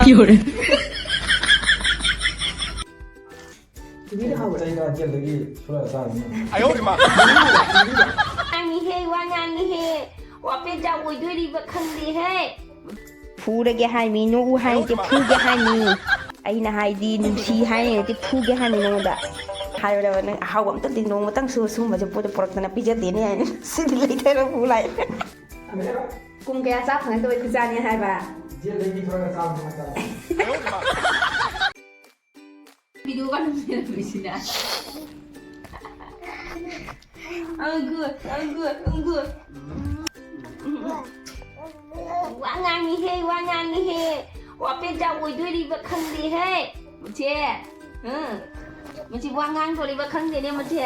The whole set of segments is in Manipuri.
有人。这个这里出来啥人？哎呦我的妈！你嘿，我别叫我对你不坑你嘿。 ꯐꯨꯔꯒꯦ ꯍꯥꯏꯃꯤ ꯅꯣꯛꯎ ꯍꯥꯏꯔꯗꯤ ꯐꯨꯒꯦ ꯍꯥꯏꯃꯤ ꯑꯩꯅ ꯍꯥꯏꯗꯤ ꯅꯨꯡꯁꯤ ꯍꯥꯏꯔꯗꯤ ꯐꯨꯒꯦ ꯍꯥꯏꯃꯤ ꯅꯉꯣꯟꯗ ꯍꯥꯏꯔꯕ ꯅꯪ ꯑꯍꯥꯎꯕ ꯑꯝꯇꯗꯤ ꯅꯣꯡꯃꯇꯪꯁꯨ ꯁꯨꯝꯕꯁꯦ ꯄꯣꯠꯇꯣ ꯄꯨꯔꯛꯇꯅ ꯄꯤꯖꯗꯦꯅꯦ ꯍꯥꯏꯅ ꯁꯤꯗꯤ ꯂꯩꯊꯔ ꯄꯨ ꯂꯥꯛꯑꯦ ꯀꯨꯝ ꯀꯌꯥ ꯆꯥ ꯐꯪꯉꯛꯇꯕꯩ ꯈꯨꯆꯥꯅꯤ ꯍꯥꯏꯕ 비디오가 넘치는 분이시냐? 왕아니 해. 와빼 자 오이들이 뭐坑你 해. 뭐지? 응. 뭐지 왕안 거리 뭐坑你 뭐지?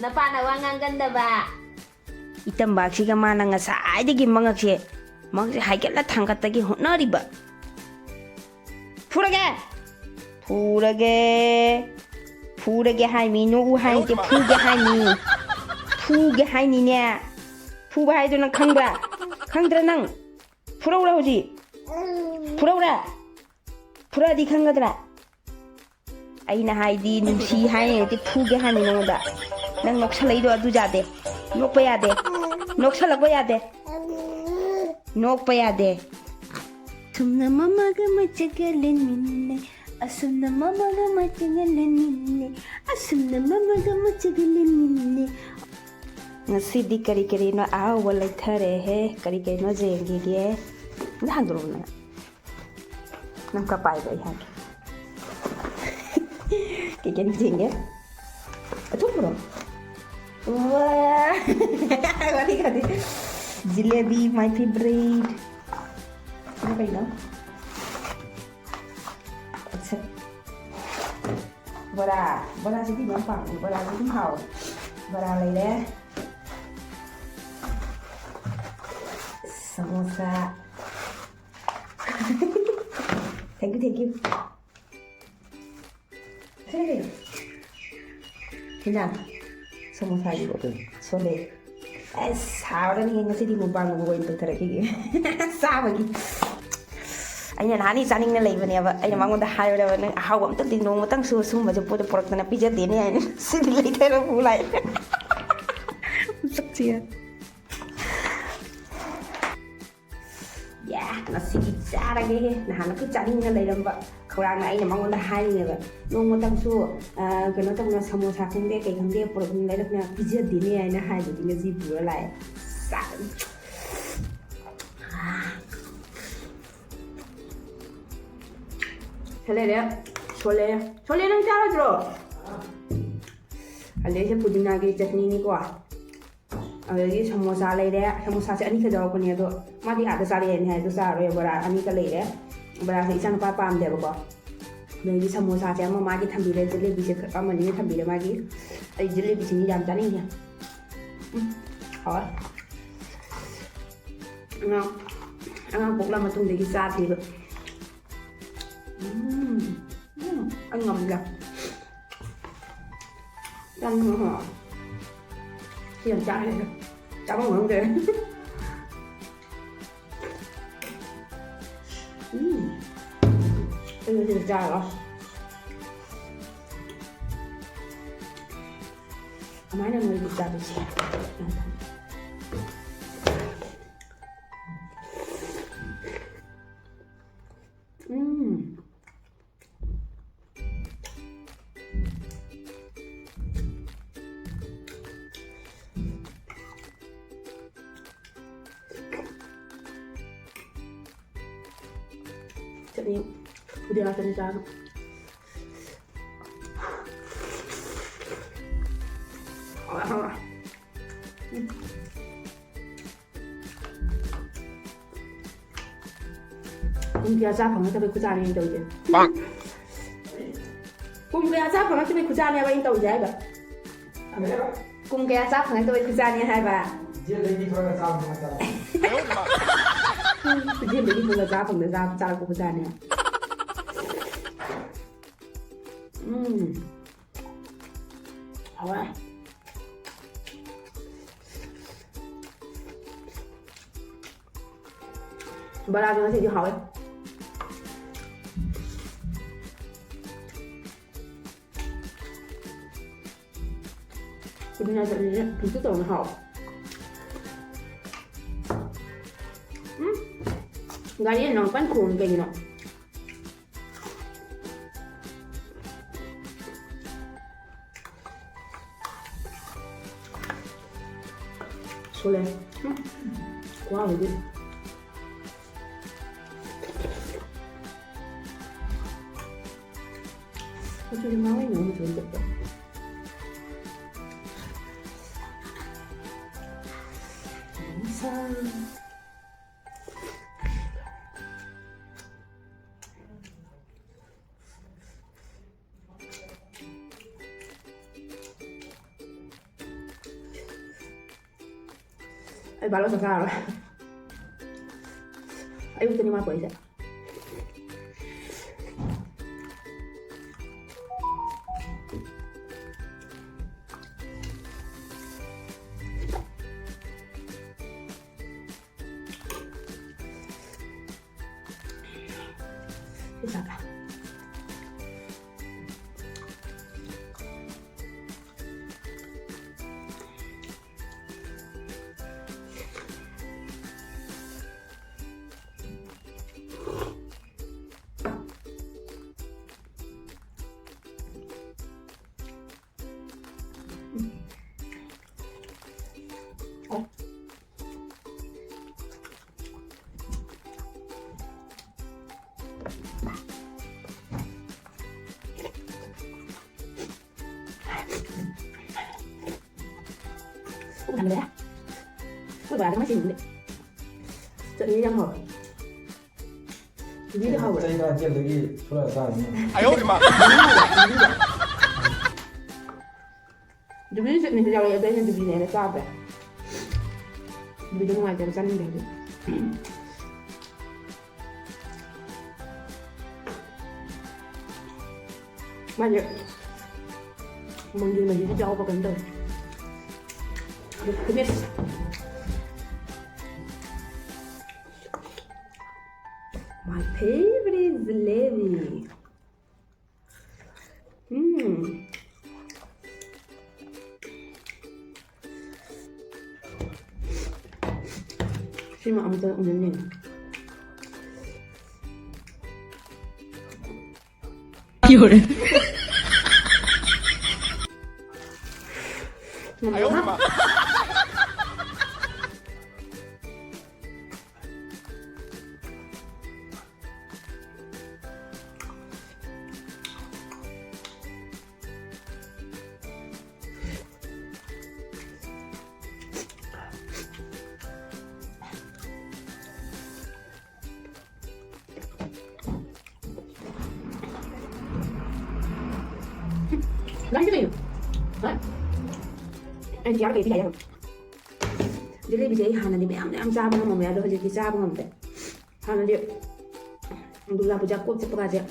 나 빠나 왕안 간다 봐. 이딴박씨가 마나 ꯉꯁꯥꯏꯗꯒꯤ ꯃꯉꯛꯁꯦ ꯍꯥꯏꯒꯠꯂ ꯊꯥꯡꯒꯠꯇꯒꯤ ꯍꯣꯠꯅꯔꯤꯕ ꯐꯨꯔꯒꯦ ꯍꯥꯏꯃꯤ ꯅꯣꯛꯎ ꯍꯥꯏꯔꯗꯤ ꯐꯨꯒꯦ ꯍꯥꯏꯅꯤꯅꯦ ꯐꯨꯕ ꯍꯥꯏꯗꯣ ꯅꯪꯈꯪꯗ꯭ꯔꯥ ꯅꯪ ꯐꯨꯔꯧꯔꯥ ꯍꯧꯖꯤꯛ ꯐꯨꯔꯛꯑꯗꯤ ꯈꯪꯒꯗ꯭ꯔꯥ ꯑꯩꯅ ꯍꯥꯏꯗꯤ ꯅꯨꯡꯁꯤ ꯍꯥꯏꯔꯗꯤ ꯐꯨꯒꯦ ꯍꯥꯏꯃꯤ ꯅꯉꯣꯟꯗ ꯅꯪ ꯅꯣꯛꯁꯜꯂꯛꯏꯗꯣ ꯑꯗꯨ ꯌꯥꯗꯦ ꯅꯣꯛꯄ ꯌꯥꯗꯦ ꯅꯣꯛꯁꯜꯂꯛꯄ ꯌꯥꯗꯦ ꯅꯣꯛꯄ ꯌꯥꯗꯦ ꯁꯨꯝꯅ ꯃꯃꯥꯒ ꯃꯆꯒ ꯂꯦꯟꯃꯤꯟꯅꯩ ꯑꯁꯨꯝꯅ ꯃꯃꯥꯒ ꯃꯆꯒ ꯂꯦꯟꯃꯤꯟꯅꯩ ꯑꯁꯨꯝꯅ ꯃꯃꯥꯒ ꯃꯆꯒ ꯂꯦꯟꯃꯤꯟꯅꯩ ꯉꯁꯤꯗꯤ ꯀꯔꯤꯅꯣ ꯑꯍꯥꯎꯕ ꯂꯩꯊꯔꯦꯍꯦ ꯀꯔꯤꯅꯣ ꯌꯦꯡꯒꯤꯒꯦ ꯅꯪ ꯍꯥꯡꯗꯣꯔꯛꯎ ꯅꯪ ꯀ ꯄꯥꯏꯕ ꯑꯩ ꯍꯥꯏꯒꯦ ꯀꯩꯅꯣ ꯌꯦꯡꯒꯦ ꯑꯊꯨꯝꯕꯔꯣ wari kadi jalebi my favorite ini kayaknya bora sih gampang bora itu mau bora lele samosa thank you kenyang samosa juga soleh 사오라니 ngasi di mukbang gue itu terkiki 사버기 아니야 나니 짜닝네 레이버네바 아니야 망원다 하여라바 능 아하고 엄청디 농무땅 수수마저 보도 보럭다나 삐져대네 아니 시디 레이터로 불라이 무섭지야 야 nasi 짜라게 해 나하나 그 짜닝네 레이런바 그랑 아이나 망원다 하이네바 농무땅 수 그노 정나 사모사 근데 그 근데 보럭는 레이터나 삐져대네 아니 하이도 ngasi 불라이 싹 chole नंग चारो जरो अले से पुदीना की चटनी नी को अगे समोसा ले रे समोसा से अनी खजाव को ने दो मादी आदा सारे ने है तो सारे बड़ा अनी का ले रे बड़ा से इसान पा पाम दे बको मेरी समोसा से अम्मा मागी थंबी ले जलेबी से अम्मा ने थंबी ले मागी अई जलेबी से नी जाम जाने है और अंगा पोकला मतुंग देगी चा थी ăn ngầm kìa ăn hả khi làm trái này chả có ngon kìa bây giờ thì trái rồi máy này người bị trái bị xẻ chutney pudiana chutney chano cùng kia ra phòng cho bên kucha này đầu chứ cùng kia ra phòng cho bên kucha này bên đầu chứ vậy cùng kia ra phòng cho bên kucha này hay bà Dia beli bunga zapang dan cara kubusannya. Awal. Bà làm cho nó thì hỏi 그냥 진짜 너무好. Gari nó quanh cuồng kì nó. Số lên. Quá rồi đi. Có chút máu ấy nữa mà chuẩn được. Sao? El palo se acaba. Hay un animal por ahí. Se saca. Không làm được đấy. Các bạn cái gì đấy. Trận đi răng rồi. Đi được không?这个电力出来大呢。哎呦我的妈！ Dulu ni sejauh yang saya dulu ni ada apa? Dulu dia mengajar sana dia. Banyak. Mungkin lagi jauh apa kentang. Kemis. My favorite jalebi. Şimdi amca önüne. Yore. 哎呦我的妈！ Nói cái gì? Đấy. Anh cháu cái gì vậy? Jadi bisa hana di am sabu ngam ya do jadi sabu ngam de. Hana dia. Dulu puja ko cepat aja.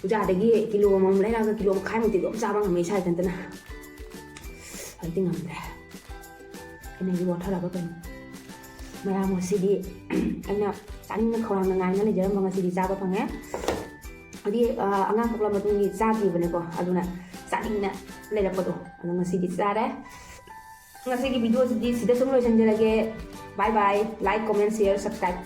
Puja ada gi kilo mau mulai lah kilo kai mau tiga sabu ngam sai kan tena. Hal ting ngam de. Ini di water lah kan. Maya mau sidi. Ana tani nak korang ngai ngai jalan mau sidi sabu pang ya. Jadi angang kalau mau tungi sabu bener ko. Aduna saking na leda ko do. Anu sidi sada. Ngasi video di sida semua lagi. Bye bye. Like, comment, share, subscribe.